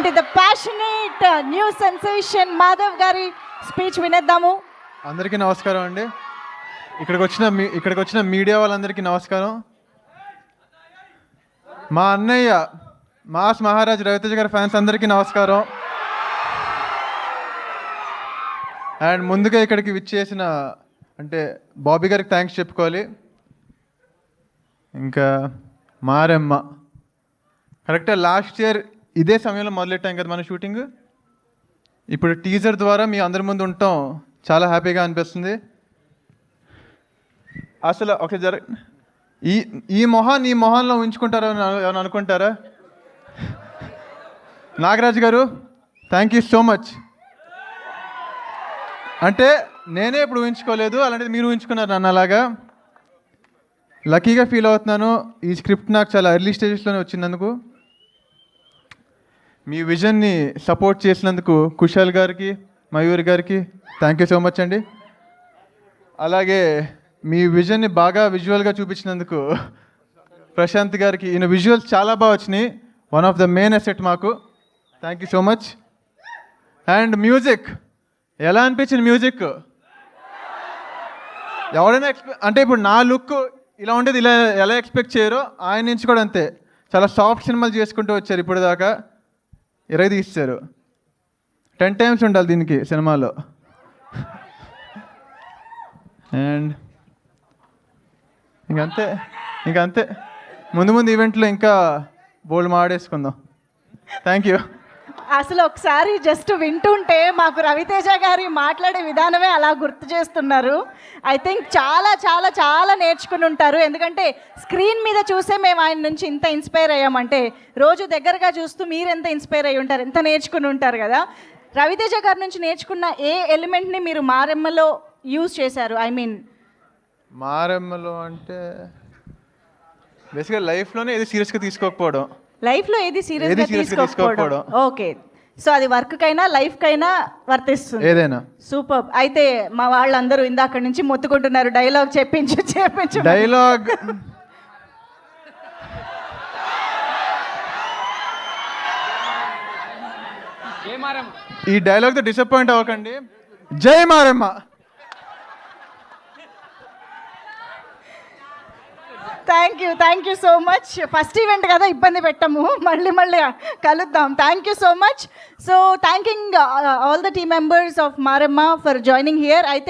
ఏంటి the passionate new sensation Madhav గారి speech వినేద్దాము. అందరికీ నమస్కారం అండి. ఇక్కడికి వచ్చిన మీడియా వాళ్ళందరికీ నమస్కారం. మా అన్నయ్య మాస్ మహారాజ్ రవితేజ గారి ఫ్యాన్స్ అందరికీ నమస్కారం. అండ్ ముందుగా ఇక్కడికి విచ్చేసిన అంటే బాబీ గారికి థ్యాంక్స్ చెప్పుకోవాలి. ఇంకా మారెమ్మ కరెక్ట్గా లాస్ట్ ఇయర్ ఇదే సమయంలో మొదలెట్టాం కదా మన షూటింగ్. ఇప్పుడు టీజర్ ద్వారా మీ అందరి ముందు ఉండటం చాలా హ్యాపీగా అనిపిస్తుంది. అసలు ఒక ఈ మొహాన్ని ఈ మొహాల్లో ఉంచుకుంటారో అని అనుకుంటారా? నాగరాజు గారు థ్యాంక్ యూ సో మచ్. అంటే నేనే ఇప్పుడు ఊహించుకోలేదు, అలాంటిది మీరు ఊహించుకున్నారు నన్ను. అలాగా లక్కీగా ఫీల్ అవుతున్నాను. ఈ స్క్రిప్ట్ నాకు చాలా ఎర్లీ స్టేజెస్లోనే వచ్చినందుకు, మీ విజన్ని సపోర్ట్ చేసినందుకు కుశాల్ గారికి, మయూరి గారికి థ్యాంక్ యూ సో మచ్ అండి. అలాగే మీ విజన్ని బాగా విజువల్గా చూపించినందుకు ప్రశాంత్ గారికి, ఈయన విజువల్స్ చాలా బాగా వచ్చినాయి. One of the main asset మాకు. Thank you so much. And music ఎలా అనిపించింది? మ్యూజిక్ ఎవరైనా అంటే ఇప్పుడు నా లుక్ ఇలా ఉండేది, ఇలా ఎలా ఎక్స్పెక్ట్ చేయరో ఆయన నుంచి కూడా అంతే. చాలా సాఫ్ట్ సినిమాలు చేసుకుంటూ వచ్చారు ఇప్పుడు దాకా. 20 తీస్తారు. 10 టైమ్స్ ఉండాలి దీనికి సినిమాలో. అండ్ ఇంకంతే ముందు ఈవెంట్లో ఇంకా బోల్డ్ మాడేసుకుందాం. Thank you. అసలు ఒకసారి జస్ట్ వింటుంటే మాకు రవితేజ గారి మాట్లాడే విధానమే అలా గుర్తు చేస్తున్నారు. ఐ థింక్ చాలా చాలా చాలా నేర్చుకుని ఉంటారు. ఎందుకంటే స్క్రీన్ మీద చూసే మేము ఆయన నుంచి ఇంత ఇన్స్పైర్ అయ్యామంటే, రోజు దగ్గరగా చూస్తూ మీరు ఎంత ఇన్స్పైర్ అయ్యి ఉంటారు, ఎంత నేర్చుకుని ఉంటారు కదా. రవితేజ గారి నుంచి నేర్చుకున్న ఏ ఎలిమెంట్ని మీరు మారెమ్మలో యూజ్ చేశారు? ఐ మీన్ మారెమ్మలో అంటే బేసిక్గా లైఫ్లోనే ఏది సీరియస్గా తీసుకోకపోవడం. లైఫ్లో ఏది సీరియస్గా తీసుకోకపోవడం. ఓకే, సో అది వర్క్కైనా లైఫ్కైనా వర్తిస్తుంది ఏదైనా. సూపర్. అయితే మా వాళ్ళందరూ ఇందాక నుంచి మొత్తుకుంటున్నారు డైలాగ్ చెప్పించు. డైలాగ్ ఈ డైలాగ్తో డిసప్పాయింట్ అవ్వకండి. జై Maramma. Thank you so much. First event కదా, ఇబ్బంది పెట్టము, మళ్ళీ కలుద్దాం. Thank you so much. So thanking all the team members of Maremma for joining here. అయితే